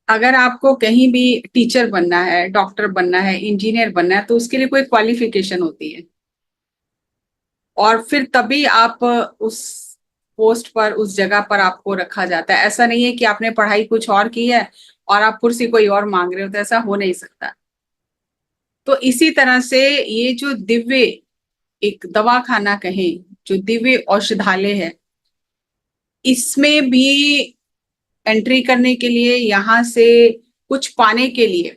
अगर आपको कहीं भी टीचर बनना है, डॉक्टर बनना है, इंजीनियर बनना है, तो उसके लिए कोई क्वालिफिकेशन होती है। और फिर तभी आप उस पोस्ट पर, उस जगह पर आपको रखा जाता है। ऐसा नहीं है कि आपने पढ़ाई कुछ और की है और आप कुर्सी कोई और मांग रहे हो, तो ऐसा हो नहीं सकता। तो इसी तरह से ये जो दिव्य एक दवा खाना कहें, जो दिव्य औषधालय है, इसमें भी एंट्री करने के लिए, यहाँ से कुछ पाने के लिए,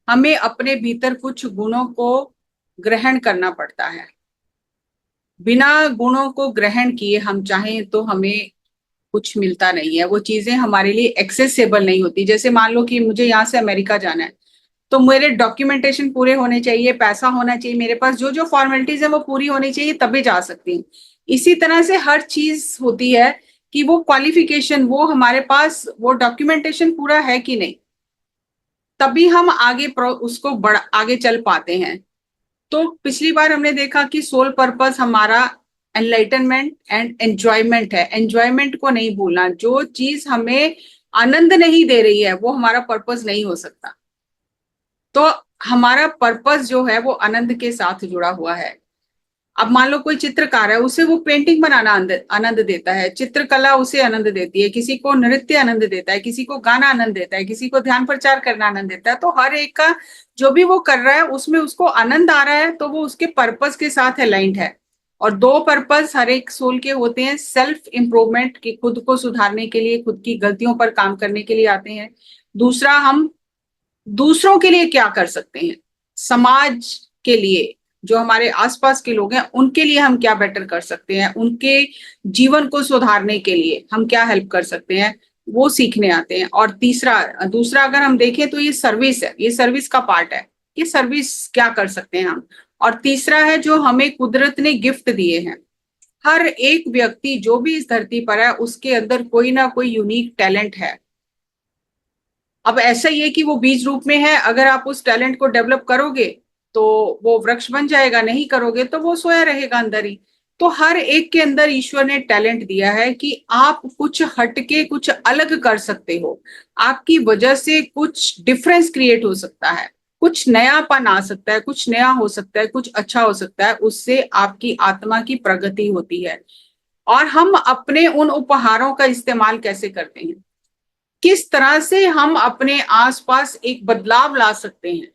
हमें अपने भीतर कुछ गुणों को ग्रहण करना पड़ता है। बिना गुणों को ग्रहण किए हम चाहें तो हमें कुछ मिलता नहीं है। वो चीजें हमारे लिए एक्सेसिबल नहीं होती। जैसे मान लो कि मुझे यहाँ से अमेरिका जाना है, तो मेरे डॉक्यूमेंटेशन पूरे होने चाहिए, पैसा होना चाहिए मेरे पास, जो जो फॉर्मेलिटीज है वो पूरी होनी चाहिए, तभी जा सकती हूँ। इसी तरह से हर चीज होती है कि वो क्वालिफिकेशन, वो हमारे पास वो डॉक्यूमेंटेशन पूरा है कि नहीं, तभी हम आगे उसको आगे चल पाते हैं। तो पिछली बार हमने देखा कि सोल पर्पस हमारा एनलाइटनमेंट एंड एंजॉयमेंट है। एंजॉयमेंट को नहीं भूलना। जो चीज हमें आनंद नहीं दे रही है वो हमारा पर्पस नहीं हो सकता। तो हमारा पर्पस जो है वो आनंद के साथ जुड़ा हुआ है। अब मान लो कोई चित्रकार है, उसे वो पेंटिंग बनाना आनंद देता है, चित्रकला उसे आनंद देती है, किसी को नृत्य आनंद देता है, किसी को गाना आनंद देता है, किसी को ध्यान प्रचार करना आनंद देता है। तो हर एक का जो भी वो कर रहा है उसमें उसको आनंद आ रहा है, तो वो उसके पर्पस के साथ अलाइंड है। और दो पर्पस हर एक सोल के होते हैं। सेल्फ इंप्रूवमेंट, की खुद को सुधारने के लिए, खुद की गलतियों पर काम करने के लिए आते हैं। दूसरा, हम दूसरों के लिए क्या कर सकते हैं, समाज के लिए, जो हमारे आसपास के लोग हैं उनके लिए हम क्या बेटर कर सकते हैं, उनके जीवन को सुधारने के लिए हम क्या हेल्प कर सकते हैं, वो सीखने आते हैं। और तीसरा, दूसरा अगर हम देखें तो ये सर्विस है, ये सर्विस का पार्ट है कि सर्विस क्या कर सकते हैं हम। और तीसरा है जो हमें कुदरत ने गिफ्ट दिए हैं। हर एक व्यक्ति जो भी इस धरती पर है उसके अंदर कोई ना कोई यूनिक टैलेंट है। अब ऐसा ही है कि वो बीज रूप में है, अगर आप उस टैलेंट को डेवलप करोगे तो वो वृक्ष बन जाएगा, नहीं करोगे तो वो सोया रहेगा अंदर ही। तो हर एक के अंदर ईश्वर ने टैलेंट दिया है कि आप कुछ हटके, कुछ अलग कर सकते हो। आपकी वजह से कुछ डिफरेंस क्रिएट हो सकता है, कुछ नयापन आ सकता है, कुछ नया हो सकता है, कुछ अच्छा हो सकता है। उससे आपकी आत्मा की प्रगति होती है। और हम अपने उन उपहारों का इस्तेमाल कैसे करते हैं, किस तरह से हम अपने आसपास एक बदलाव ला सकते हैं,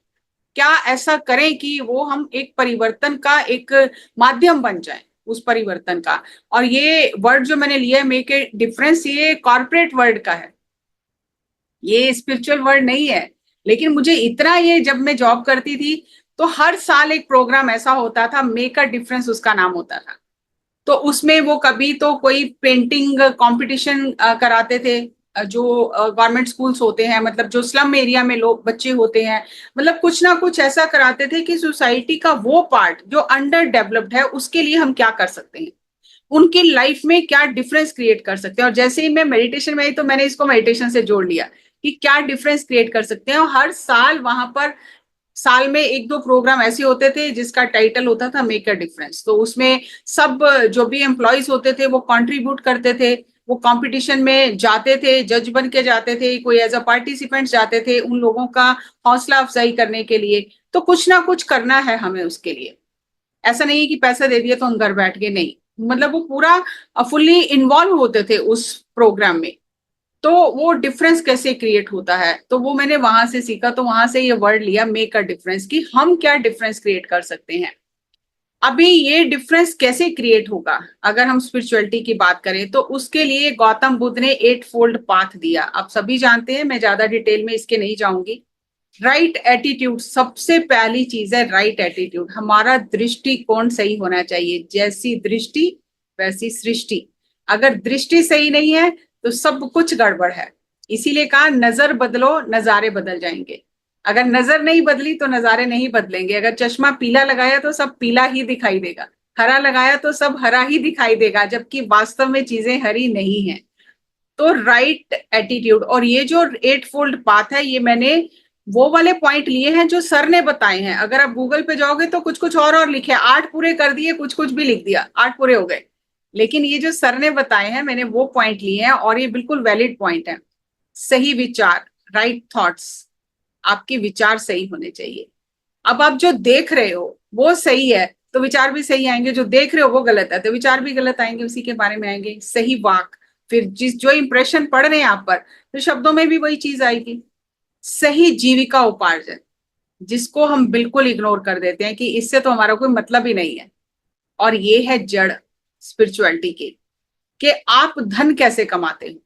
क्या ऐसा करें कि वो हम एक परिवर्तन का एक माध्यम बन जाए, उस परिवर्तन का। और ये वर्ड जो मैंने लिया है, मेक ए डिफरेंस, ये कॉर्पोरेट वर्ड का है, ये स्पिरिचुअल वर्ड नहीं है। लेकिन मुझे इतना, ये जब मैं जॉब करती थी तो हर साल एक प्रोग्राम ऐसा होता था, मेक अ डिफरेंस उसका नाम होता था। तो उसमें वो कभी तो कोई पेंटिंग कंपटीशन कराते थे। जो गवर्नमेंट स्कूल्स होते हैं, मतलब जो स्लम एरिया में लोग बच्चे होते हैं, मतलब कुछ ना कुछ ऐसा कराते थे कि सोसाइटी का वो पार्ट जो अंडर डेवलप्ड है उसके लिए हम क्या कर सकते हैं, उनकी लाइफ में क्या डिफरेंस क्रिएट कर सकते हैं। और जैसे ही मैं मेडिटेशन में आई तो मैंने इसको मेडिटेशन से जोड़ लिया कि क्या डिफरेंस क्रिएट कर सकते हैं। और हर साल वहां पर, साल में एक दो प्रोग्राम ऐसे होते थे जिसका टाइटल होता था मेक अ डिफरेंस। तो उसमें सब जो भी एम्प्लॉयज होते थे वो कंट्रीब्यूट करते थे, वो कंपटीशन में जाते थे, जज बन के जाते थे, कोई एज अ पार्टिसिपेंट जाते थे उन लोगों का हौसला अफजाई करने के लिए। तो कुछ ना कुछ करना है हमें उसके लिए। ऐसा नहीं है कि पैसा दे दिया तो हम घर बैठ गए, नहीं, मतलब वो पूरा फुल्ली इन्वॉल्व होते थे उस प्रोग्राम में। तो वो डिफरेंस कैसे क्रिएट होता है, तो वो मैंने वहां से सीखा। तो वहां से ये वर्ड लिया, मेक अ डिफरेंस, कि हम क्या डिफरेंस क्रिएट कर सकते हैं। अभी ये डिफरेंस कैसे क्रिएट होगा, अगर हम स्पिरिचुअलिटी की बात करें तो उसके लिए गौतम बुद्ध ने 8 फोल्ड पाथ दिया। आप सभी जानते हैं, मैं ज्यादा डिटेल में इसके नहीं जाऊंगी। राइट एटीट्यूड, सबसे पहली चीज है राइट एटीट्यूड। हमारा दृष्टिकोण सही होना चाहिए। जैसी दृष्टि वैसी सृष्टि। अगर दृष्टि सही नहीं है तो सब कुछ गड़बड़ है। इसीलिए कहा, नजर बदलो नजारे बदल जाएंगे। अगर नजर नहीं बदली तो नजारे नहीं बदलेंगे। अगर चश्मा पीला लगाया तो सब पीला ही दिखाई देगा, हरा लगाया तो सब हरा ही दिखाई देगा, जबकि वास्तव में चीजें हरी नहीं है। तो राइट एटीट्यूड। और ये जो 8 फोल्ड पाथ है, ये मैंने वो वाले पॉइंट लिए हैं जो सर ने बताए हैं। अगर आप गूगल पे जाओगे तो कुछ कुछ और लिखे, 8 पूरे कर दिए, कुछ कुछ भी लिख दिया, 8 पूरे हो गए। लेकिन ये जो सर ने बताए हैं मैंने वो पॉइंट लिए हैं और ये बिल्कुल वैलिड पॉइंट है। सही विचार, राइट थॉट्स, आपके विचार सही होने चाहिए। अब आप जो देख रहे हो वो सही है तो विचार भी सही आएंगे, जो देख रहे हो वो गलत है तो विचार भी गलत आएंगे, उसी के बारे में आएंगे। सही वाक, फिर जिस जो इंप्रेशन पड़ रहे हैं आप पर, तो शब्दों में भी वही चीज आएगी। सही जीविका उपार्जन, जिसको हम बिल्कुल इग्नोर कर देते हैं कि इससे तो हमारा कोई मतलब ही नहीं है। और ये है जड़ स्पिरिचुअलिटी की, कि आप धन कैसे कमाते हो,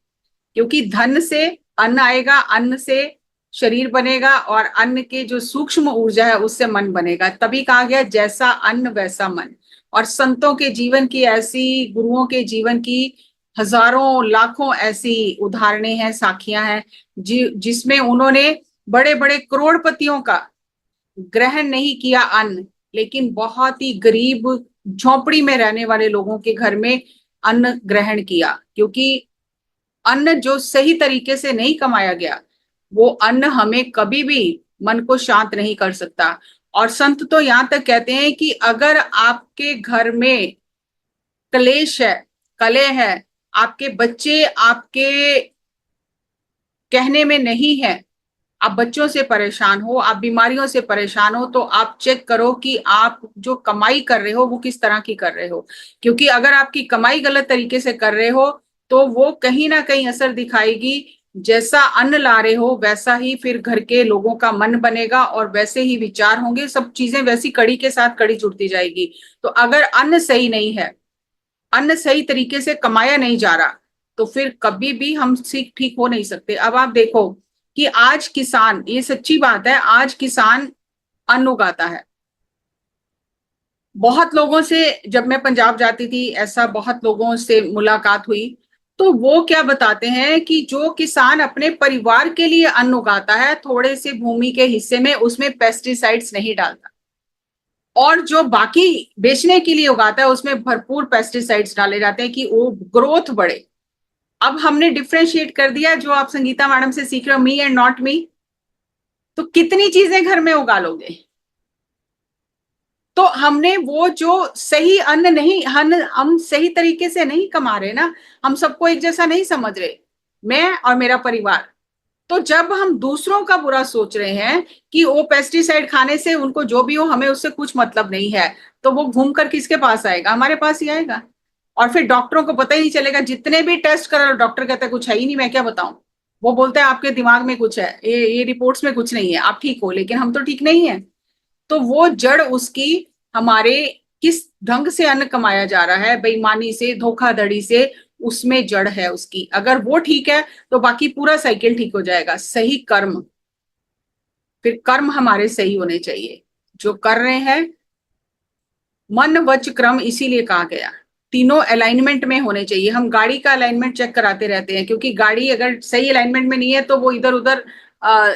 क्योंकि धन से अन्न आएगा, अन्न से शरीर बनेगा, और अन्न के जो सूक्ष्म ऊर्जा है उससे मन बनेगा। तभी कहा गया जैसा अन्न वैसा मन। और संतों के जीवन की ऐसी, गुरुओं के जीवन की हजारों लाखों ऐसी उदाहरणें हैं, साखियां हैं, जिसमें उन्होंने बड़े बड़े करोड़पतियों का ग्रहण नहीं किया अन्न, लेकिन बहुत ही गरीब झोपड़ी में रहने वाले लोगों के घर में अन्न ग्रहण किया। क्योंकि अन्न जो सही तरीके से नहीं कमाया गया, वो अन्न हमें कभी भी मन को शांत नहीं कर सकता। और संत तो यहां तक कहते हैं कि अगर आपके घर में क्लेश है, कलह है, आपके बच्चे आपके कहने में नहीं है, आप बच्चों से परेशान हो, आप बीमारियों से परेशान हो, तो आप चेक करो कि आप जो कमाई कर रहे हो वो किस तरह की कर रहे हो। क्योंकि अगर आपकी कमाई गलत तरीके से कर रहे हो तो वो कहीं ना कहीं असर दिखाएगी। जैसा अन्न ला रहे हो वैसा ही फिर घर के लोगों का मन बनेगा, और वैसे ही विचार होंगे, सब चीजें वैसी कड़ी के साथ कड़ी जुड़ती जाएगी। तो अगर अन्न सही नहीं है, अन्न सही तरीके से कमाया नहीं जा रहा, तो फिर कभी भी हम ठीक ठीक हो नहीं सकते। अब आप देखो कि आज किसान, ये सच्ची बात है, आज किसान अन्न उगाता है। बहुत लोगों से, जब मैं पंजाब जाती थी, ऐसा बहुत लोगों से मुलाकात हुई, तो वो क्या बताते हैं कि जो किसान अपने परिवार के लिए अन्न उगाता है, थोड़े से भूमि के हिस्से में, उसमें पेस्टिसाइड्स नहीं डालता, और जो बाकी बेचने के लिए उगाता है उसमें भरपूर पेस्टिसाइड्स डाले जाते हैं कि वो ग्रोथ बढ़े। अब हमने डिफ्रेंशिएट कर दिया, जो आप संगीता मैडम से सीख रहे हो, मी एंड नॉट मी, तो कितनी चीजें घर में उगा लोगे। तो हमने वो जो सही अन्न नहीं, हम सही तरीके से नहीं कमा रहे ना, हम सबको एक जैसा नहीं समझ रहे, मैं और मेरा परिवार। तो जब हम दूसरों का बुरा सोच रहे हैं कि वो पेस्टिसाइड खाने से उनको जो भी हो, हमें उससे कुछ मतलब नहीं है, तो वो घूम कर किसके पास आएगा, हमारे पास ही आएगा। और फिर डॉक्टरों को पता ही नहीं चलेगा, जितने भी टेस्ट करा डॉक्टर कहता है कुछ है ही नहीं, मैं क्या बताऊं। वो बोलता है आपके दिमाग में कुछ है, ये रिपोर्ट्स में कुछ नहीं है, आप ठीक हो, लेकिन हम तो ठीक नहीं है। तो वो जड़ उसकी, हमारे किस ढंग से अन्न कमाया जा रहा है, बेईमानी से, धोखाधड़ी से, उसमें जड़ है उसकी। अगर वो ठीक है तो बाकी पूरा साइकिल ठीक हो जाएगा। सही कर्म, फिर कर्म हमारे सही होने चाहिए जो कर रहे हैं। मन वच क्रम इसीलिए कहा गया, तीनों अलाइनमेंट में होने चाहिए। हम गाड़ी का अलाइनमेंट चेक कराते रहते हैं, क्योंकि गाड़ी अगर सही अलाइनमेंट में नहीं है तो वो इधर उधर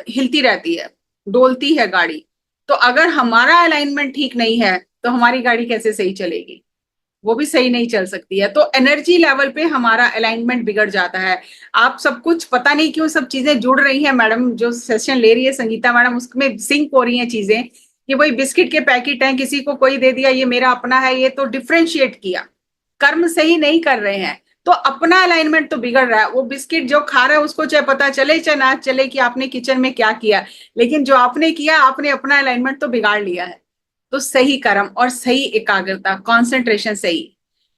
हिलती रहती है, डोलती है गाड़ी। तो अगर हमारा अलाइनमेंट ठीक नहीं है तो हमारी गाड़ी कैसे सही चलेगी, वो भी सही नहीं चल सकती है। तो एनर्जी लेवल पे हमारा अलाइनमेंट बिगड़ जाता है। आप सब कुछ पता नहीं क्यों सब चीजें जुड़ रही हैं, मैडम जो सेशन ले रही है संगीता मैडम, उसमें सिंक हो रही हैं चीजें, कि वही बिस्किट के पैकेट हैं, किसी को कोई दे दिया ये मेरा अपना है, ये तो डिफ्रेंशिएट किया, कर्म सही नहीं कर रहे हैं, तो अपना अलाइनमेंट तो बिगड़ रहा है। वो बिस्किट जो खा रहा है उसको चाहे पता चले चाहे ना चले कि आपने किचन में क्या किया, लेकिन जो आपने किया, आपने अपना अलाइनमेंट तो बिगाड़ लिया है। तो सही कर्म और सही एकाग्रता, कंसंट्रेशन सही।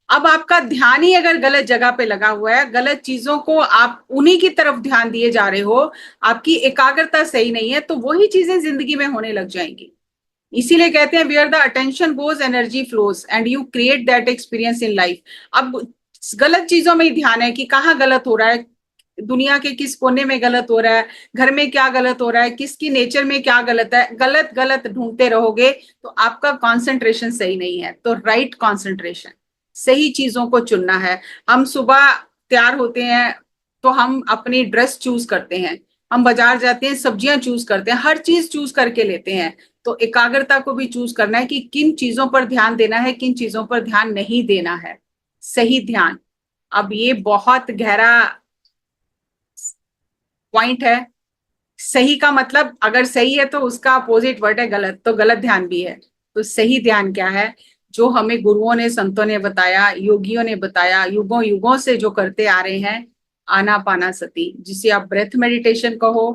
अब आपका ध्यान ही अगर गलत जगह पे लगा हुआ है, गलत चीजों को आप उन्हीं की तरफ ध्यान दिए जा रहे हो, आपकी एकाग्रता सही नहीं है, तो वही चीजें जिंदगी में होने लग जाएंगी। इसीलिए कहते हैं where the attention goes energy flows and you create that experience in life. अब गलत चीजों में ही ध्यान है कि कहाँ गलत हो रहा है, दुनिया के किस कोने में गलत हो रहा है, घर में क्या गलत हो रहा है, किसकी नेचर में क्या गलत है, गलत गलत ढूंढते रहोगे तो आपका कंसंट्रेशन सही नहीं है। तो राइट कंसंट्रेशन, सही चीजों को चुनना है। हम सुबह तैयार होते हैं तो हम अपनी ड्रेस चूज करते हैं, हम बाजार जाते हैं सब्जियां चूज करते हैं, हर चीज चूज करके लेते हैं। तो एकाग्रता को भी चूज करना है कि किन चीजों पर ध्यान देना है, किन चीजों पर ध्यान नहीं देना है। सही ध्यान, अब ये बहुत गहरा पॉइंट है। सही का मतलब, अगर सही है तो उसका अपोजिट वर्ड है गलत, तो गलत ध्यान भी है। तो सही ध्यान क्या है, जो हमें गुरुओं ने, संतों ने बताया, योगियों ने बताया, युगों युगों से जो करते आ रहे हैं, आनापाना सती, जिसे आप ब्रेथ मेडिटेशन कहो,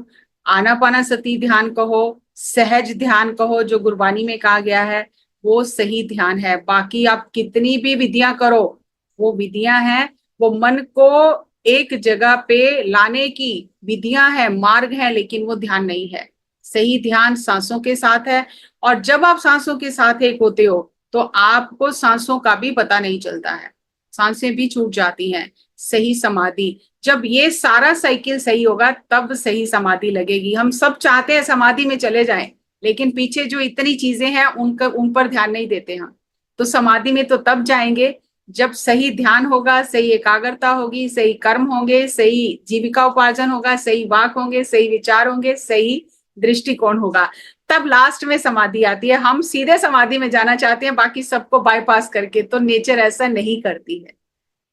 आनापानासती ध्यान कहो, सहज ध्यान कहो, जो गुरबानी में कहा गया है वो सही ध्यान है। बाकी आप कितनी भी विधियां करो, वो विधियां हैं, वो मन को एक जगह पे लाने की विधियां हैं, मार्ग है, लेकिन वो ध्यान नहीं है। सही ध्यान सांसों के साथ है, और जब आप सांसों के साथ एक होते हो तो आपको सांसों का भी पता नहीं चलता है, सांसें भी छूट जाती हैं। सही समाधि, जब ये सारा साइकिल सही होगा तब सही समाधि लगेगी। हम सब चाहते हैं समाधि में चले जाएं, लेकिन पीछे जो इतनी चीजें हैं उनका उन पर ध्यान नहीं देते हम। तो समाधि में तो तब जाएंगे जब सही ध्यान होगा, सही एकाग्रता होगी, सही कर्म होंगे, सही जीविका उपार्जन होगा, सही वाक होंगे, सही विचार होंगे, सही दृष्टिकोण होगा, तब लास्ट में समाधि आती है। हम सीधे समाधि में जाना चाहते हैं बाकी सबको बाईपास करके, तो नेचर ऐसा नहीं करती है।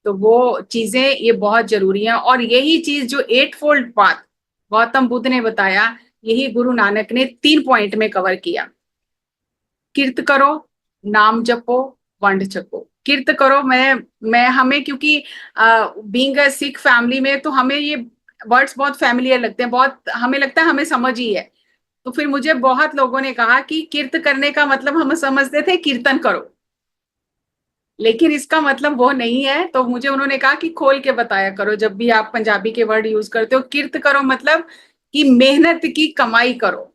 तो वो चीजें ये बहुत जरूरी है, और यही चीज जो eightfold path Gautam Buddha ने बताया, यही गुरु नानक ने 3 पॉइंट में कवर किया। किर्त करो, नाम जपो, वंड छको। किर्त करो, मैं हमें क्योंकि बीइंग अ सिख फैमिली में, तो हमें ये वर्ड्स बहुत फैमिलियर लगते हैं, बहुत हमें लगता है हमें समझ ही है। तो फिर मुझे बहुत लोगों ने कहा कि किर्त करने का मतलब हम समझते थे कीर्तन करो, लेकिन इसका मतलब वो नहीं है। तो मुझे उन्होंने कहा कि खोल के बताया करो, जब भी आप पंजाबी के वर्ड यूज करते हो। किर्त करो मतलब कि मेहनत की कमाई करो,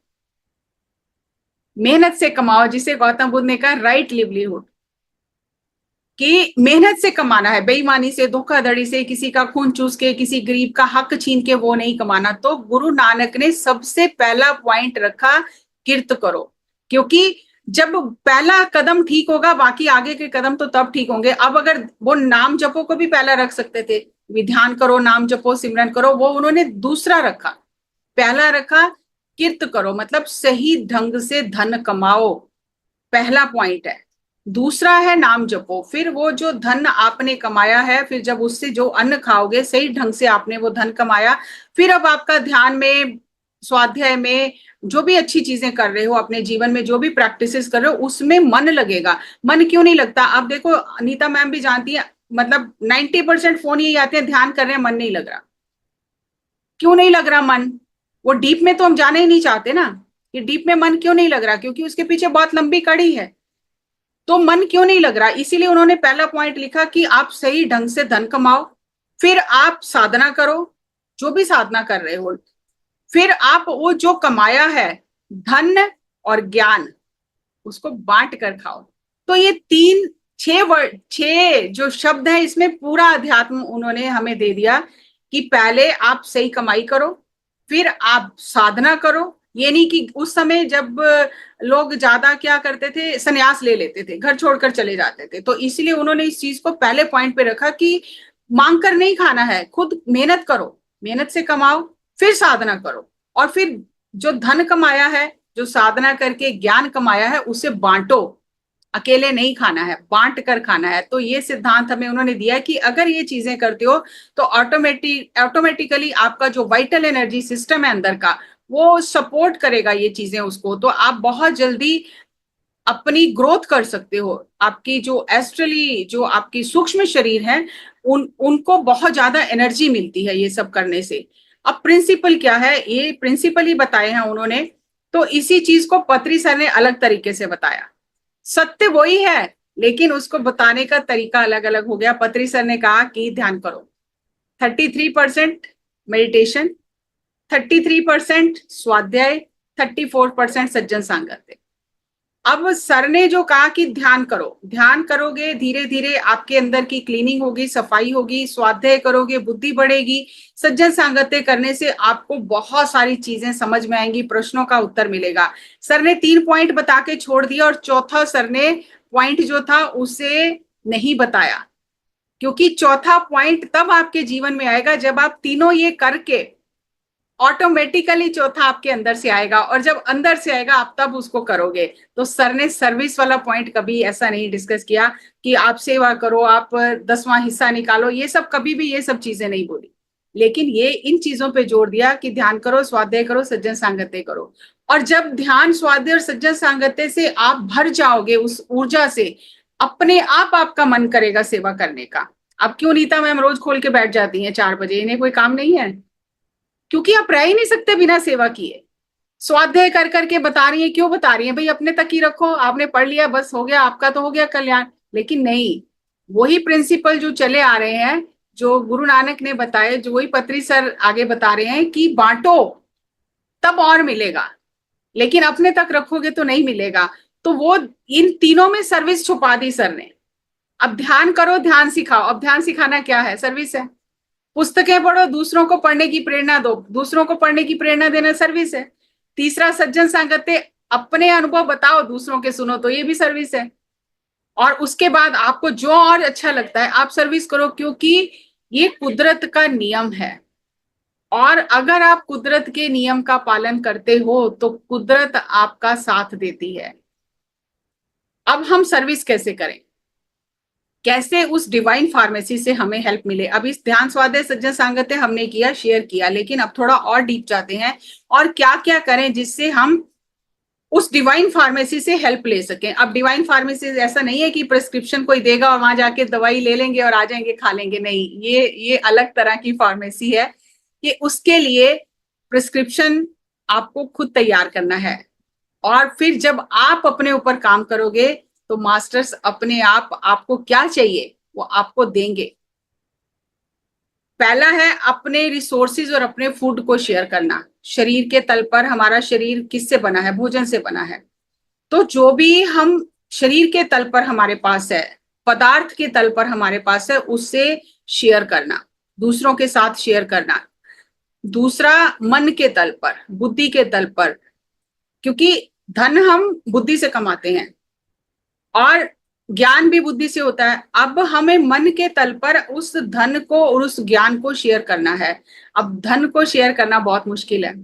मेहनत से कमाओ, जिसे गौतम बुद्ध ने कहा राइट लिवलीहुड, कि मेहनत से कमाना है, बेईमानी से, धोखाधड़ी से, किसी का खून चूस के, किसी गरीब का हक छीन के वो नहीं कमाना। तो गुरु नानक ने सबसे पहला पॉइंट रखा, किर्त करो, क्योंकि जब पहला कदम ठीक होगा बाकी आगे के कदम तो तब ठीक होंगे। अब अगर वो नाम जपो को भी पहला रख सकते थे, ध्यान करो, नाम जपो, सिमरन करो, वो उन्होंने दूसरा रखा। पहला रखा किर्त करो, मतलब सही ढंग से धन कमाओ, पहला पॉइंट है। दूसरा है नाम जपो, फिर वो जो धन आपने कमाया है, फिर जब उससे जो अन्न खाओगे, सही ढंग से आपने वो धन कमाया, फिर अब आपका ध्यान में, स्वाध्याय में, जो भी अच्छी चीजें कर रहे हो अपने जीवन में, जो भी प्रैक्टिसेस कर रहे हो, उसमें मन लगेगा। मन क्यों नहीं लगता? अब देखो, अनीता मैम भी जानती है, मतलब 90% फोन यही आते हैं, ध्यान कर रहे हैं मन नहीं लग रहा। क्यों नहीं लग रहा मन? वो डीप में तो हम जाना ही नहीं चाहते ना, कि डीप में मन क्यों नहीं लग रहा, क्योंकि उसके पीछे बहुत लंबी कड़ी है। तो मन क्यों नहीं लग रहा? इसीलिए उन्होंने पहला पॉइंट लिखा कि आप सही ढंग से धन कमाओ, फिर आप साधना करो, जो भी साधना कर रहे हो, फिर आप वो जो कमाया है धन और ज्ञान, उसको बांट कर खाओ। तो ये तीन, 6 वर्ड, 6 जो शब्द है, इसमें पूरा अध्यात्म उन्होंने हमें दे दिया कि पहले आप सही कमाई करो, फिर आप साधना करो। ये नहीं कि उस समय जब लोग ज्यादा क्या करते थे, संन्यास ले लेते थे, घर छोड़कर चले जाते थे, तो इसलिए उन्होंने इस चीज को पहले पॉइंट पे रखा कि मांग कर नहीं खाना है, खुद मेहनत करो, मेहनत से कमाओ, फिर साधना करो, और फिर जो धन कमाया है, जो साधना करके ज्ञान कमाया है, उसे बांटो। अकेले नहीं खाना है, बांट कर खाना है। तो ये सिद्धांत हमें उन्होंने दिया कि अगर ये चीजें करते हो तो ऑटोमेटिकली आपका जो वाइटल एनर्जी सिस्टम है अंदर का, वो सपोर्ट करेगा ये चीजें उसको, तो आप बहुत जल्दी अपनी ग्रोथ कर सकते हो। आपकी जो एस्ट्रली, जो आपकी सूक्ष्म शरीर है, उनको बहुत ज्यादा एनर्जी मिलती है ये सब करने से। अब प्रिंसिपल क्या है, ये प्रिंसिपल ही बताए हैं उन्होंने। तो इसी चीज को पत्री सर ने अलग तरीके से बताया। सत्य वही है, लेकिन उसको बताने का तरीका अलग अलग हो गया। पत्री सर ने कहा कि ध्यान करो, 33% मेडिटेशन, 33% स्वाध्याय, 34% सज्जन सांगत्य। अब सर ने जो कहा कि ध्यान करो, ध्यान करोगे धीरे धीरे आपके अंदर की क्लीनिंग होगी, सफाई होगी, स्वाध्याय करोगे बुद्धि बढ़ेगी, सज्जन सांगत्य करने से आपको बहुत सारी चीजें समझ में आएंगी, प्रश्नों का उत्तर मिलेगा। सर ने 3 पॉइंट बता के छोड़ दिया, और चौथा सर ने पॉइंट जो था उसे नहीं बताया, क्योंकि चौथा पॉइंट तब आपके जीवन में आएगा जब आप तीनों ये करके, ऑटोमेटिकली चौथा आपके अंदर से आएगा, और जब अंदर से आएगा आप तब उसको करोगे। तो सर ने सर्विस वाला पॉइंट कभी ऐसा नहीं डिस्कस किया कि आप सेवा करो, आप 10वां हिस्सा निकालो, ये सब कभी भी ये सब चीजें नहीं बोली। लेकिन ये इन चीजों पे जोर दिया कि ध्यान करो, स्वाध्याय करो, सज्जन सांगत्य करो। और जब ध्यान, स्वाध्याय और सज्जन सांगत्य से आप भर जाओगे उस ऊर्जा से, अपने आप आपका मन करेगा सेवा करने का। अब क्यों नीता मैम रोज खोल के बैठ जाती हैं 4 बजे, इन्हें कोई काम नहीं है? क्योंकि आप रह ही नहीं सकते बिना सेवा किए। स्वाध्याय कर करके बता रही है, क्यों बता रही है भाई, अपने तक ही रखो, आपने पढ़ लिया बस हो गया, आपका तो हो गया कल्याण। लेकिन नहीं, वही प्रिंसिपल जो चले आ रहे हैं, जो गुरु नानक ने बताए, जो वही पत्री सर आगे बता रहे हैं कि बांटो तब और मिलेगा, लेकिन अपने तक रखोगे तो नहीं मिलेगा। तो वो इन तीनों में सर्विस छुपा दी सर ने। अब ध्यान करो, ध्यान सिखाओ। अब ध्यान सिखाना क्या है? सर्विस है। पुस्तकें पढ़ो, दूसरों को पढ़ने की प्रेरणा दो, दूसरों को पढ़ने की प्रेरणा देना सर्विस है। तीसरा, सज्जन संगते, अपने अनुभव बताओ, दूसरों के सुनो, तो ये भी सर्विस है। और उसके बाद आपको जो और अच्छा लगता है आप सर्विस करो, क्योंकि ये कुदरत का नियम है। और अगर आप कुदरत के नियम का पालन करते हो तो कुदरत आपका साथ देती है। अब हम सर्विस कैसे करें, कैसे उस डिवाइन फार्मेसी से हमें हेल्प मिले? अब इस ध्यान स्वाध्याय सज्जन सांगत्य हमने किया, शेयर किया, लेकिन अब थोड़ा और डीप जाते हैं और क्या क्या करें जिससे हम उस डिवाइन फार्मेसी से हेल्प ले सकें। अब डिवाइन फार्मेसी ऐसा नहीं है कि प्रिस्क्रिप्शन कोई देगा और वहां जाके दवाई ले लेंगे और आ जाएंगे खा लेंगे, नहीं, ये अलग तरह की फार्मेसी है कि उसके लिए प्रिस्क्रिप्शन आपको खुद तैयार करना है। और फिर जब आप अपने ऊपर काम करोगे तो मास्टर्स अपने आप आपको क्या चाहिए वो आपको देंगे। पहला है अपने रिसोर्सेज और अपने फूड को शेयर करना। शरीर के तल पर हमारा शरीर किससे बना है? भोजन से बना है। तो जो भी हम शरीर के तल पर हमारे पास है, पदार्थ के तल पर हमारे पास है, उससे शेयर करना, दूसरों के साथ शेयर करना। दूसरा, मन के तल पर, बुद्धि के तल पर, क्योंकि धन हम बुद्धि से कमाते हैं और ज्ञान भी बुद्धि से होता है। अब हमें मन के तल पर उस धन को और उस ज्ञान को शेयर करना है। अब धन को शेयर करना बहुत मुश्किल है,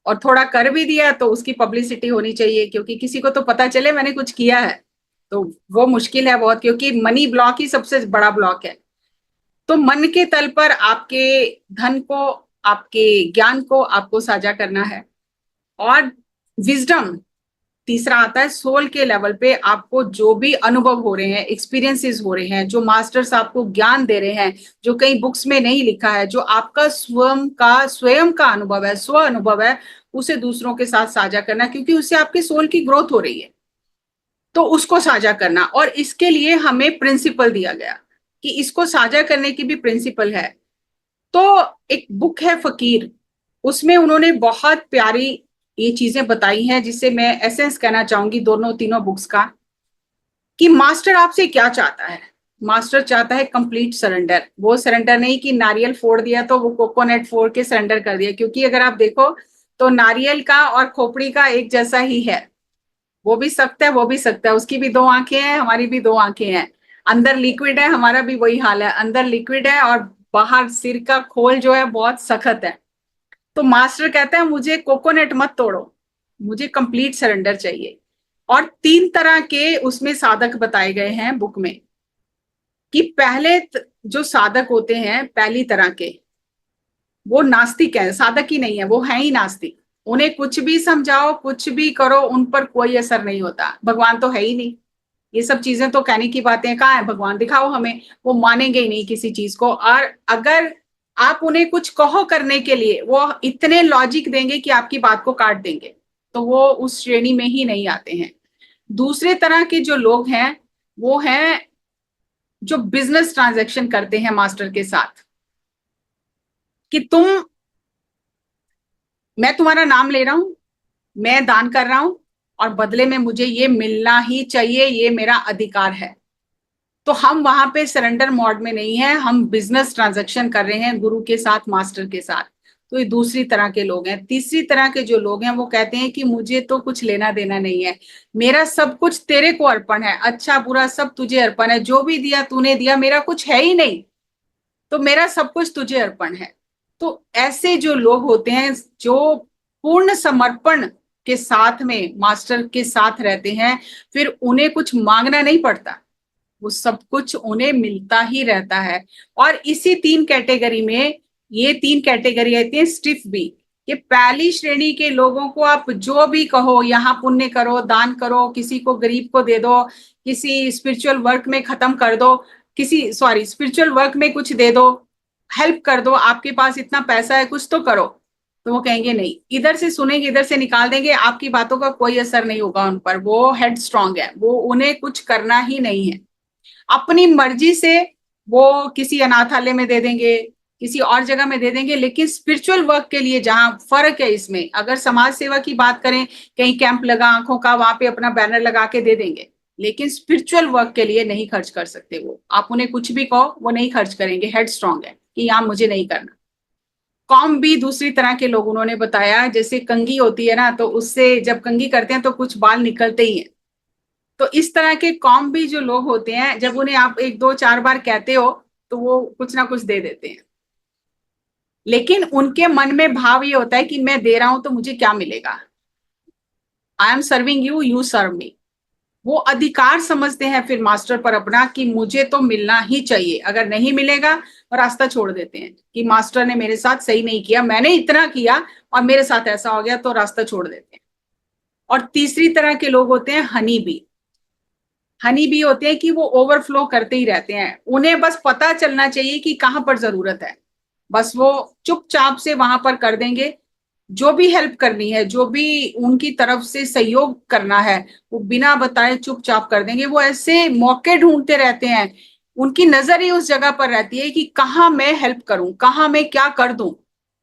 और थोड़ा कर भी दिया तो उसकी पब्लिसिटी होनी चाहिए, क्योंकि किसी को तो पता चले मैंने कुछ किया है, तो वो मुश्किल है बहुत, क्योंकि मनी ब्लॉक ही सबसे बड़ा ब्लॉक है। तो मन के तल पर आपके धन को, आपके ज्ञान को आपको साझा करना है। और विजडम तीसरा आता है। सोल के लेवल पे आपको जो भी अनुभव हो रहे हैं, एक्सपीरियंसेस हो रहे हैं, जो मास्टर्स आपको ज्ञान दे रहे हैं, जो कहीं बुक्स में नहीं लिखा है, जो आपका स्वयं का अनुभव है, स्व अनुभव है, उसे दूसरों के साथ साझा करना, क्योंकि उससे आपके सोल की ग्रोथ हो रही है, तो उसको साझा करना। और इसके लिए हमें प्रिंसिपल दिया गया कि इसको साझा करने की भी प्रिंसिपल है। तो एक बुक है फकीर, उसमें उन्होंने बहुत प्यारी ये चीजें बताई हैं, जिससे मैं एसेंस कहना चाहूंगी दोनों तीनों बुक्स का, कि मास्टर आपसे क्या चाहता है। मास्टर चाहता है कंप्लीट सरेंडर। वो सरेंडर नहीं कि नारियल फोड़ दिया तो वो कोकोनट फोड़ के सरेंडर कर दिया, क्योंकि अगर आप देखो तो नारियल का और खोपड़ी का एक जैसा ही है, वो भी सख्त है, वो भी सख्त है, उसकी भी दो आंखें हैं, हमारी भी दो आंखें हैं। अंदर लिक्विड है, हमारा भी वही हाल है, अंदर लिक्विड है और बाहर सिर का खोल जो है बहुत सख्त है। तो मास्टर कहता है मुझे कोकोनट मत तोड़ो, मुझे कंप्लीट सरेंडर चाहिए। और तीन तरह के उसमें साधक बताए गए हैं बुक में, कि पहले जो साधक होते हैं पहली तरह के, वो नास्तिक है, साधक ही नहीं है, वो है ही नास्तिक। उन्हें कुछ भी समझाओ, कुछ भी करो, उन पर कोई असर नहीं होता, भगवान तो है ही नहीं, ये सब चीजें तो कहने की बातें, कहाँ है भगवान, दिखाओ हमें। वो मानेंगे ही नहीं किसी चीज को। और अगर आप उन्हें कुछ कहो करने के लिए, वो इतने लॉजिक देंगे कि आपकी बात को काट देंगे, तो वो उस श्रेणी में ही नहीं आते हैं। दूसरे तरह के जो लोग हैं वो हैं जो बिजनेस ट्रांजैक्शन करते हैं मास्टर के साथ, कि मैं तुम्हारा नाम ले रहा हूं, मैं दान कर रहा हूं, और बदले में मुझे ये मिलना ही चाहिए, ये मेरा अधिकार है। तो हम वहां पे सरेंडर मोड में नहीं है, हम बिजनेस ट्रांजैक्शन कर रहे हैं गुरु के साथ, मास्टर के साथ। तो ये दूसरी तरह के लोग हैं। तीसरी तरह के जो लोग हैं वो कहते हैं कि मुझे तो कुछ लेना देना नहीं है, मेरा सब कुछ तेरे को अर्पण है, अच्छा बुरा सब तुझे अर्पण है, जो भी दिया तूने दिया, मेरा कुछ है ही नहीं, तो मेरा सब कुछ तुझे अर्पण है। तो ऐसे जो लोग होते हैं जो पूर्ण समर्पण के साथ में मास्टर के साथ रहते हैं, फिर उन्हें कुछ मांगना नहीं पड़ता, वो सब कुछ उन्हें मिलता ही रहता है। और इसी तीन कैटेगरी में, ये तीन कैटेगरी आती है स्टिफ बी, कि पहली श्रेणी के लोगों को आप जो भी कहो, यहाँ पुण्य करो, दान करो, किसी को गरीब को दे दो, किसी स्पिरिचुअल वर्क में खत्म कर दो, स्पिरिचुअल वर्क में कुछ दे दो, हेल्प कर दो, आपके पास इतना पैसा है कुछ तो करो, तो वो कहेंगे नहीं, इधर से सुनेंगे इधर से निकाल देंगे, आपकी बातों का कोई असर नहीं होगा उन पर। वो हेड स्ट्रांग है, वो उन्हें कुछ करना ही नहीं है। अपनी मर्जी से वो किसी अनाथालय में दे देंगे, किसी और जगह में दे देंगे, लेकिन स्पिरिचुअल वर्क के लिए जहां फर्क है इसमें, अगर समाज सेवा की बात करें, कहीं कैंप लगा आंखों का, वहां पे अपना बैनर लगा के दे देंगे, लेकिन स्पिरिचुअल वर्क के लिए नहीं खर्च कर सकते वो। आप उन्हें कुछ भी कहो वो नहीं खर्च करेंगे, हेड स्ट्रांग है कि यहाँ मुझे नहीं करना। कॉम भी दूसरी तरह के लोग उन्होंने बताया, जैसे कंघी होती है ना, तो उससे जब कंघी करते हैं तो कुछ बाल निकलते ही हैं। तो इस तरह के कॉम भी जो लोग होते हैं, जब उन्हें आप एक दो चार बार कहते हो तो वो कुछ ना कुछ दे देते हैं, लेकिन उनके मन में भाव ये होता है कि मैं दे रहा हूं तो मुझे क्या मिलेगा, I am serving you, you serve me. वो अधिकार समझते हैं फिर मास्टर पर अपना कि मुझे तो मिलना ही चाहिए, अगर नहीं मिलेगा तो रास्ता छोड़ देते हैं कि मास्टर ने मेरे साथ सही नहीं किया, मैंने इतना किया और मेरे साथ ऐसा हो गया, तो रास्ता छोड़ देते हैं। और तीसरी तरह के लोग होते हैं हनी बी। हनी बी होते हैं कि वो ओवरफ्लो करते ही रहते हैं, उन्हें बस पता चलना चाहिए कि कहां पर जरूरत है, बस वो चुपचाप से वहां पर कर देंगे। जो भी हेल्प करनी है, जो भी उनकी तरफ से सहयोग करना है, वो बिना बताए चुपचाप कर देंगे। वो ऐसे मौके ढूंढते रहते हैं, उनकी नजर ही उस जगह पर रहती है कि कहाँ मैं हेल्प करूं, कहाँ मैं क्या कर दूं,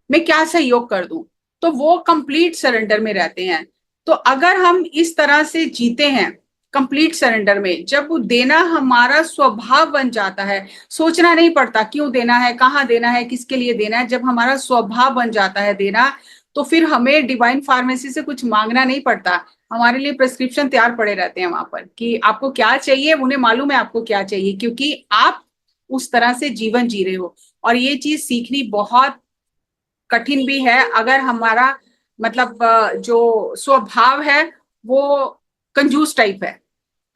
मैं क्या सहयोग कर दूं। तो वो कंप्लीट सरेंडर में रहते हैं। तो अगर हम इस तरह से जीते हैं कंप्लीट सरेंडर में, जब वो देना हमारा स्वभाव बन जाता है, सोचना नहीं पड़ता क्यों देना है, कहाँ देना है, किसके लिए देना है, जब हमारा स्वभाव बन जाता है देना, तो फिर हमें डिवाइन फार्मेसी से कुछ मांगना नहीं पड़ता। हमारे लिए प्रेस्क्रिप्शन तैयार पड़े रहते हैं वहां पर कि आपको क्या चाहिए, उन्हें मालूम है आपको क्या चाहिए, क्योंकि आप उस तरह से जीवन जी रहे हो। और ये चीज सीखनी बहुत कठिन भी है, अगर हमारा मतलब जो स्वभाव है वो कंजूस टाइप है,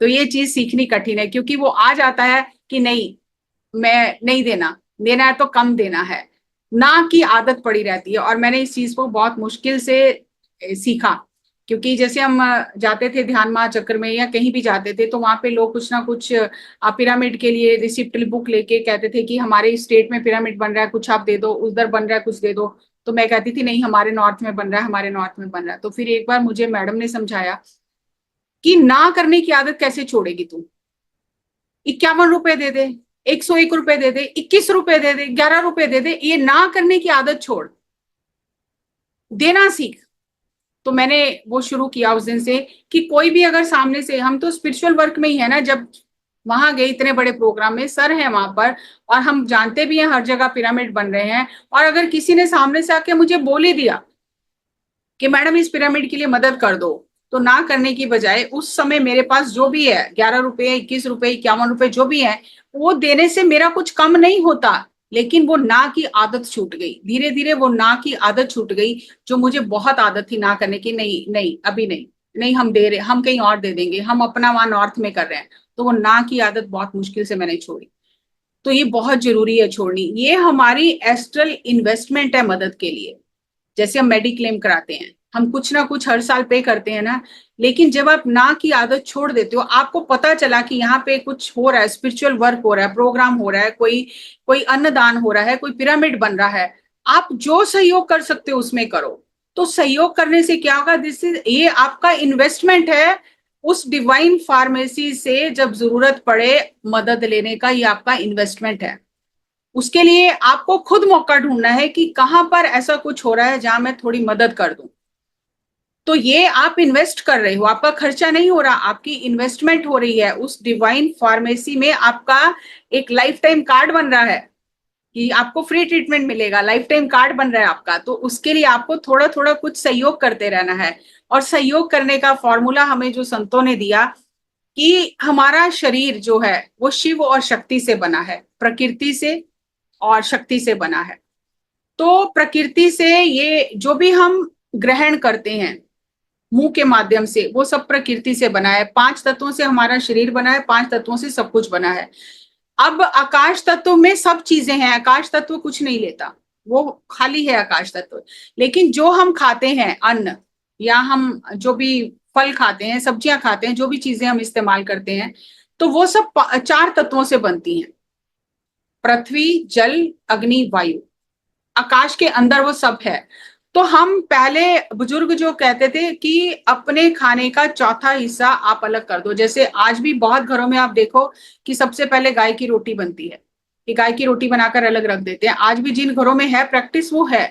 तो ये चीज सीखनी कठिन है, क्योंकि वो आ जाता है कि नहीं, मैं नहीं देना, देना है तो कम देना है, ना की आदत पड़ी रहती है। और मैंने इस चीज को बहुत मुश्किल से सीखा, क्योंकि जैसे हम जाते थे ध्यान महाचक्र में या कहीं भी जाते थे, तो वहां पे लोग कुछ ना कुछ पिरामिड के लिए रिसिप्ट बुक लेके कहते थे कि हमारे स्टेट में पिरामिड बन रहा है, कुछ आप दे दो, उधर बन रहा है कुछ दे दो। तो मैं कहती थी नहीं, हमारे नॉर्थ में बन रहा है, हमारे नॉर्थ में बन रहा है। तो फिर एक बार मुझे मैडम ने समझाया कि ना करने की आदत कैसे छोड़ेगी तू, 51 रुपए दे दे, 101 रुपए दे दे, 21 रुपए दे दे, 11 रुपए दे दे, ये ना करने की आदत छोड़, देना सीख। तो मैंने वो शुरू किया उस दिन से कि कोई भी अगर सामने से, हम तो स्पिरिचुअल वर्क में ही है ना, जब वहां गए इतने बड़े प्रोग्राम में, सर है वहां पर, और हम जानते भी हैं हर जगह पिरामिड बन रहे हैं, और अगर किसी ने सामने से आके मुझे बोल ही दिया कि मैडम इस पिरामिड के लिए मदद कर दो, तो ना करने की बजाय उस समय मेरे पास जो भी है, 11 रुपए, 21 रुपए, 51 रुपए जो भी है, वो देने से मेरा कुछ कम नहीं होता, लेकिन वो ना की आदत छूट गई, धीरे धीरे वो ना की आदत छूट गई, जो मुझे बहुत आदत थी ना करने की, नहीं नहीं अभी नहीं, नहीं हम दे रहे, हम कहीं और दे देंगे, हम अपना वहां नॉर्थ में कर रहे हैं। तो वो ना की आदत बहुत मुश्किल से मैंने छोड़ी। तो ये बहुत जरूरी है छोड़नी, ये हमारी एस्ट्रल इन्वेस्टमेंट है मदद के लिए। जैसे हम मेडिक्लेम कराते हैं, हम कुछ ना कुछ हर साल पे करते हैं ना, लेकिन जब आप ना की आदत छोड़ देते हो, आपको पता चला कि यहाँ पे कुछ हो रहा है, स्पिरिचुअल वर्क हो रहा है, प्रोग्राम हो रहा है, कोई कोई अन्नदान हो रहा है, कोई पिरामिड बन रहा है, आप जो सहयोग कर सकते हो उसमें करो। तो सहयोग करने से क्या होगा, दिस इज, ये आपका इन्वेस्टमेंट है उस डिवाइन फार्मेसी से, जब जरूरत पड़े मदद लेने का, ये आपका इन्वेस्टमेंट है। उसके लिए आपको खुद मौका ढूंढना है कि कहां पर ऐसा कुछ हो रहा है जहां मैं थोड़ी मदद कर दूं। तो ये आप इन्वेस्ट कर रहे हो, आपका खर्चा नहीं हो रहा, आपकी इन्वेस्टमेंट हो रही है उस डिवाइन फार्मेसी में। आपका एक लाइफ टाइम कार्ड बन रहा है कि आपको फ्री ट्रीटमेंट मिलेगा, लाइफ टाइम कार्ड बन रहा है आपका। तो उसके लिए आपको थोड़ा थोड़ा कुछ सहयोग करते रहना है। और सहयोग करने का फॉर्मूला हमें जो संतों ने दिया कि हमारा शरीर जो है वो शिव और शक्ति से बना है, प्रकृति से और शक्ति से बना है। तो प्रकृति से ये जो भी हम ग्रहण करते हैं मुंह के माध्यम से, वो सब प्रकृति से बना है। 5 तत्वों से हमारा शरीर बना है, 5 तत्वों से सब कुछ बना है। अब आकाश तत्व में सब चीजें हैं, आकाश तत्व कुछ नहीं लेता, वो खाली है आकाश तत्व। लेकिन जो हम खाते हैं अन्न, या हम जो भी फल खाते हैं, सब्जियां खाते हैं, जो भी चीजें हम इस्तेमाल करते हैं, तो वो सब 4 तत्वों से बनती हैं, पृथ्वी, जल, अग्नि, वायु। आकाश के अंदर वो सब है। तो हम पहले बुजुर्ग जो कहते थे कि अपने खाने का चौथा हिस्सा आप अलग कर दो। जैसे आज भी बहुत घरों में आप देखो कि सबसे पहले गाय की रोटी बनती है, कि गाय की रोटी बनाकर अलग रख देते हैं। आज भी जिन घरों में है प्रैक्टिस वो है।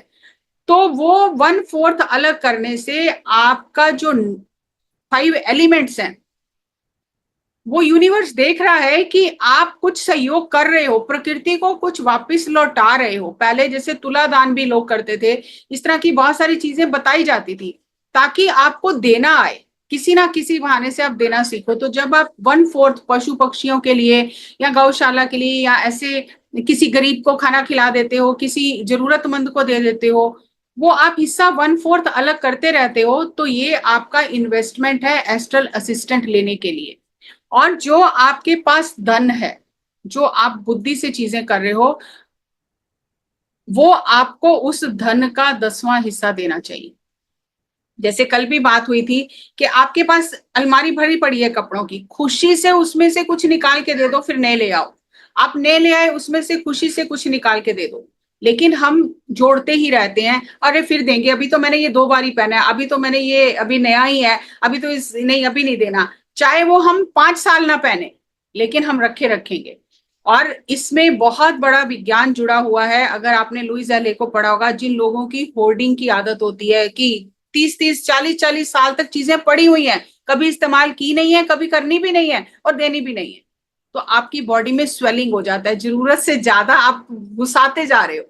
तो वो 1/4 अलग करने से आपका जो 5 एलिमेंट्स हैं, वो यूनिवर्स देख रहा है कि आप कुछ सहयोग कर रहे हो, प्रकृति को कुछ वापस लौटा रहे हो। पहले जैसे तुला दान भी लोग करते थे, इस तरह की बहुत सारी चीजें बताई जाती थी ताकि आपको देना आए, किसी ना किसी बहाने से आप देना सीखो। तो जब आप 1/4 पशु पक्षियों के लिए या गौशाला के लिए या ऐसे किसी गरीब को खाना खिला देते हो, किसी जरूरतमंद को दे देते हो, वो आप हिस्सा 1/4 अलग करते रहते हो, तो ये आपका इन्वेस्टमेंट है एस्ट्रल असिस्टेंट लेने के लिए। और जो आपके पास धन है, जो आप बुद्धि से चीजें कर रहे हो, वो आपको उस धन का 10वां हिस्सा देना चाहिए। जैसे कल भी बात हुई थी कि आपके पास अलमारी भरी पड़ी है कपड़ों की, खुशी से उसमें से कुछ निकाल के दे दो, फिर नए ले आओ। आप नए ले आए, उसमें से खुशी से कुछ निकाल के दे दो। लेकिन हम जोड़ते ही रहते हैं, अरे फिर देंगे, अभी तो मैंने ये 2 बार ही पहना है, अभी तो मैंने ये अभी नया ही है, अभी तो इस नहीं, अभी नहीं देना। चाहे वो हम 5 साल ना पहने, लेकिन हम रखे रखेंगे। और इसमें बहुत बड़ा विज्ञान जुड़ा हुआ है। अगर आपने लुइस एले को पढ़ा होगा, जिन लोगों की होर्डिंग की आदत होती है कि 30-30 40-40 साल तक चीजें पड़ी हुई हैं, कभी इस्तेमाल की नहीं है, कभी करनी भी नहीं है और देनी भी नहीं है, तो आपकी बॉडी में स्वेलिंग हो जाता है, जरूरत से ज्यादा आप घुसाते जा रहे हो।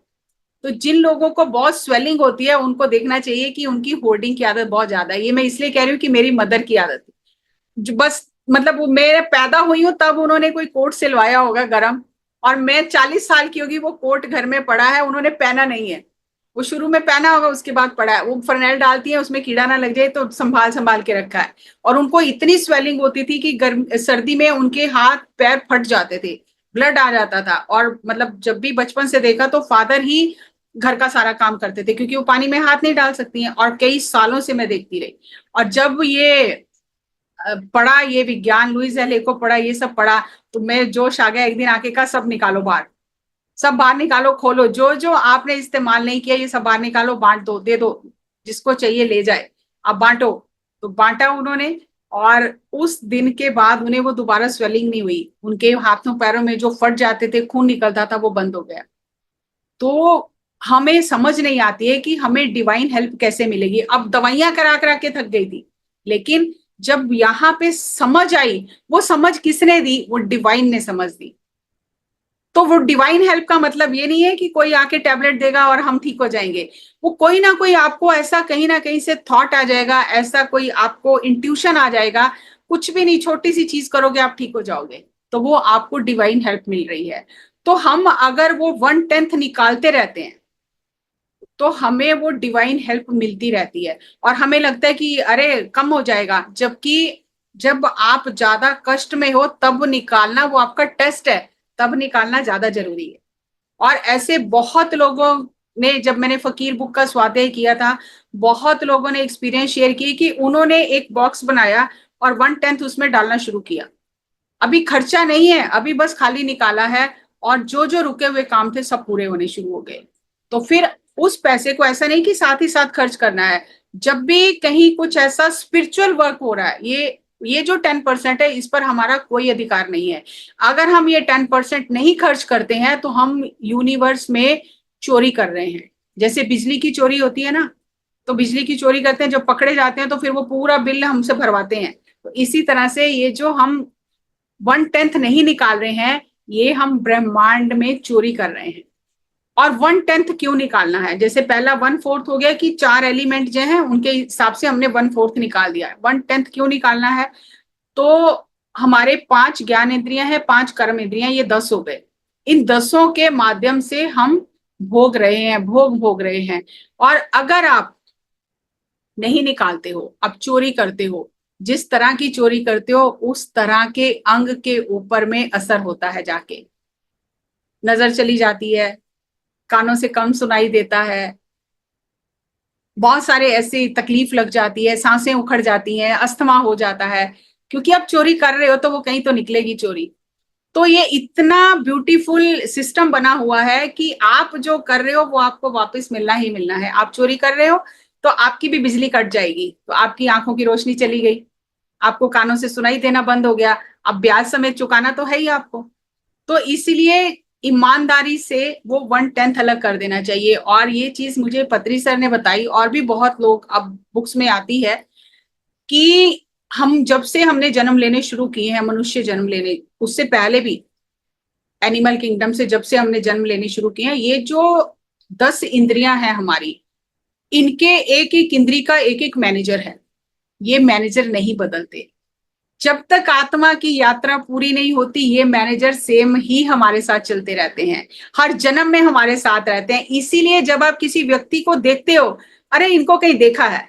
तो जिन लोगों को बहुत स्वेलिंग होती है, उनको देखना चाहिए कि उनकी होर्डिंग की आदत बहुत ज्यादा है। ये मैं इसलिए कह रही हूँ कि मेरी मदर की आदत थी, जो बस मतलब वो मेरे पैदा हुई हूं तब उन्होंने कोई कोट सिलवाया होगा गरम, और मैं 40 साल की होगी, वो कोट घर में पड़ा है, उन्होंने पहना नहीं है। वो शुरू में पहना होगा, उसके बाद पड़ा है। वो फरनैल डालती है, उसमें कीड़ा ना लग जाए तो संभाल संभाल के रखा है। और उनको इतनी स्वेलिंग होती थी कि गर्म सर्दी में उनके हाथ पैर फट जाते थे, ब्लड आ जाता था। और मतलब जब भी बचपन से देखा तो फादर ही घर का सारा काम करते थे, क्योंकि वो पानी में हाथ नहीं डाल सकती हैं। और कई सालों से मैं देखती रही। और जब ये पढ़ा, ये विज्ञान लुइस एले को पढ़ा, ये सब पढ़ा, तो मैं जोश आ गया। एक दिन आके कहा सब निकालो बाहर, सब बाहर निकालो, खोलो, जो जो आपने इस्तेमाल नहीं किया ये सब बाहर निकालो, बांट दो, दे दो, जिसको चाहिए ले जाए, आप बांटो। तो बांटा उन्होंने। और उस दिन के बाद उन्हें वो दोबारा स्वेलिंग नहीं हुई, उनके हाथों पैरों में जो फट जाते थे, खून निकलता था, वो बंद हो गया। तो हमें समझ नहीं आती है कि हमें डिवाइन हेल्प कैसे मिलेगी। अब दवाइयां करा करा के थक गई थी, लेकिन जब यहाँ पे समझ आई, वो समझ किसने दी? वो डिवाइन ने समझ दी। तो वो डिवाइन हेल्प का मतलब ये नहीं है कि कोई आके टैबलेट देगा और हम ठीक हो जाएंगे। वो कोई ना कोई आपको ऐसा कहीं ना कहीं से थॉट आ जाएगा, ऐसा कोई आपको इंट्यूशन आ जाएगा, कुछ भी नहीं, छोटी सी चीज करोगे आप ठीक हो जाओगे, तो वो आपको डिवाइन हेल्प मिल रही है। तो हम अगर वो 1/10 निकालते रहते हैं, तो हमें वो डिवाइन हेल्प मिलती रहती है। और हमें लगता है कि अरे कम हो जाएगा, जबकि जब आप ज्यादा कष्ट में हो तब निकालना, वो आपका टेस्ट है, तब निकालना ज्यादा जरूरी है। और ऐसे बहुत लोगों ने, जब मैंने फकीर बुक का स्वाध्याय किया था, बहुत लोगों ने एक्सपीरियंस शेयर किए कि उन्होंने एक बॉक्स बनाया और 1/10 उसमें डालना शुरू किया। अभी खर्चा नहीं है, अभी बस खाली निकाला है, और जो जो रुके हुए काम थे सब पूरे होने शुरू हो गए। तो फिर उस पैसे को ऐसा नहीं कि साथ ही साथ खर्च करना है। जब भी कहीं कुछ ऐसा स्पिरिचुअल वर्क हो रहा है, ये जो 10% है, इस पर हमारा कोई अधिकार नहीं है। अगर हम ये 10% नहीं खर्च करते हैं, तो हम यूनिवर्स में चोरी कर रहे हैं। जैसे बिजली की चोरी होती है ना, तो बिजली की चोरी करते हैं, जब पकड़े जाते हैं तो फिर वो पूरा बिल हमसे भरवाते हैं। तो इसी तरह से ये जो हम 1/10 नहीं निकाल रहे हैं, ये हम ब्रह्मांड में चोरी कर रहे हैं। और 1/10 क्यों निकालना है? जैसे पहला 1/4 हो गया कि 4 एलिमेंट जो हैं उनके हिसाब से हमने 1/4 निकाल दिया है। 1/10 क्यों निकालना है? तो हमारे 5 ज्ञान इंद्रियां हैं, 5 कर्म इंद्रियां, ये 10 हो गए। इन 10 के माध्यम से हम भोग रहे हैं, भोग भोग रहे हैं। और अगर आप नहीं निकालते हो, आप चोरी करते हो, जिस तरह की चोरी करते हो उस तरह के अंग के ऊपर में असर होता है। जाके नजर चली जाती है, कानों से कम सुनाई देता है, बहुत सारे ऐसे तकलीफ लग जाती है, सांसें उखड़ जाती हैं, अस्थमा हो जाता है। क्योंकि आप चोरी कर रहे हो तो वो कहीं तो निकलेगी चोरी। तो ये इतना ब्यूटीफुल सिस्टम बना हुआ है कि आप जो कर रहे हो वो आपको वापस मिलना ही मिलना है। आप चोरी कर रहे हो तो आपकी भी बिजली कट जाएगी, तो आपकी आंखों की रोशनी चली गई, आपको कानों से सुनाई देना बंद हो गया, अब ब्याज समेत चुकाना तो है ही आपको। तो इसलिए ईमानदारी से वो 1/10 अलग कर देना चाहिए। और ये चीज मुझे पत्री सर ने बताई, और भी बहुत लोग अब बुक्स में आती है कि हम जब से हमने जन्म लेने शुरू किए हैं, मनुष्य जन्म लेने, उससे पहले भी एनिमल किंगडम से जब से हमने जन्म लेने शुरू किए हैं, ये जो 10 इंद्रियां हैं हमारी, इनके एक एक इंद्री का एक एक मैनेजर है। ये मैनेजर नहीं बदलते। जब तक आत्मा की यात्रा पूरी नहीं होती, ये मैनेजर सेम ही हमारे साथ चलते रहते हैं, हर जन्म में हमारे साथ रहते हैं। इसीलिए जब आप किसी व्यक्ति को देखते हो, अरे इनको कहीं देखा है,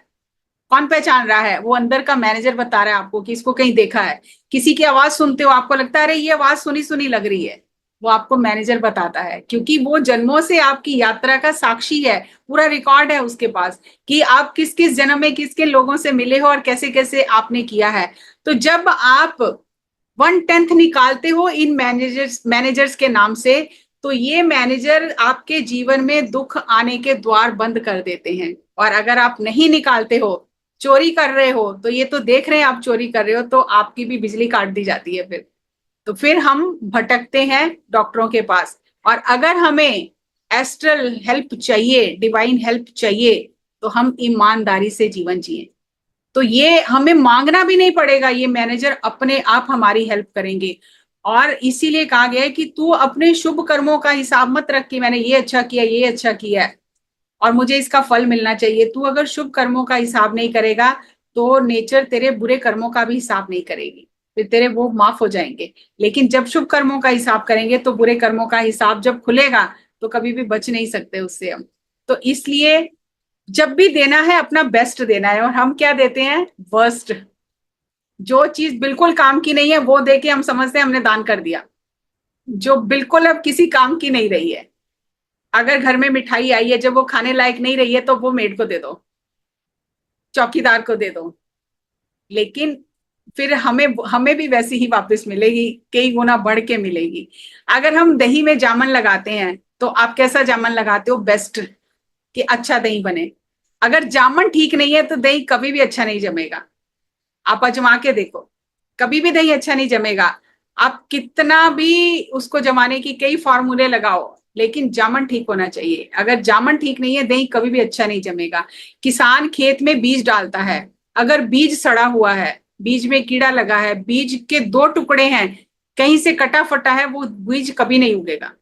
कौन पहचान रहा है, वो अंदर का मैनेजर बता रहा है आपको कि इसको कहीं देखा है। किसी की आवाज सुनते हो, आपको लगता है अरे ये आवाज सुनी सुनी लग रही है, वो आपको मैनेजर बताता है, क्योंकि वो जन्मों से आपकी यात्रा का साक्षी है, पूरा रिकॉर्ड है उसके पास कि आप किस किस जन्म में किस किन लोगों से मिले हो और कैसे कैसे आपने किया है। तो जब आप 1/10 निकालते हो इन मैनेजर्स के नाम से, तो ये मैनेजर आपके जीवन में दुख आने के द्वार बंद कर देते हैं। और अगर आप नहीं निकालते हो, चोरी कर रहे हो, तो ये तो देख रहे हैं आप चोरी कर रहे हो, तो आपकी भी बिजली काट दी जाती है फिर। तो फिर हम भटकते हैं डॉक्टरों के पास। और अगर हमें एस्ट्रल हेल्प चाहिए, डिवाइन हेल्प चाहिए, तो हम ईमानदारी से जीवन जिए, तो ये हमें मांगना भी नहीं पड़ेगा, ये मैनेजर अपने आप हमारी हेल्प करेंगे। और इसीलिए कहा गया है कि तू अपने शुभ कर्मों का हिसाब मत रख कि मैंने ये अच्छा किया, ये अच्छा किया है और मुझे इसका फल मिलना चाहिए। तू अगर शुभ कर्मों का हिसाब नहीं करेगा, तो नेचर तेरे बुरे कर्मों का भी हिसाब नहीं करेगी, फिर तेरे वो माफ हो जाएंगे। लेकिन जब शुभ कर्मों का हिसाब करेंगे, तो बुरे कर्मों का हिसाब जब खुलेगा, तो कभी भी बच नहीं सकते उससे हम। तो इसलिए जब भी देना है, अपना बेस्ट देना है। और हम क्या देते हैं? वर्स्ट। जो चीज बिल्कुल काम की नहीं है वो दे के हम समझते हैं हमने दान कर दिया, जो बिल्कुल अब किसी काम की नहीं रही है। अगर घर में मिठाई आई है, जब वो खाने लायक नहीं रही है, तो वो मेड को दे दो, चौकीदार को दे दो। लेकिन फिर हमें हमें भी वैसी ही वापस मिलेगी, कई गुना बढ़ के मिलेगी। अगर हम दही में जामन लगाते हैं, तो आप कैसा जामन लगाते हो? बेस्ट, कि अच्छा दही बने। अगर जामन ठीक नहीं है, तो दही कभी भी अच्छा नहीं जमेगा। आप आजमा के देखो, कभी भी दही अच्छा नहीं जमेगा। आप कितना भी उसको जमाने की कई फॉर्मूले लगाओ, लेकिन जामन ठीक होना चाहिए। अगर जामन ठीक नहीं है, दही कभी भी अच्छा नहीं जमेगा। किसान खेत में बीज डालता है, अगर बीज सड़ा हुआ है, बीज में कीड़ा लगा है, बीज के 2 टुकड़े हैं, कहीं से कटा फटा है, वो बीज कभी नहीं उगेगा।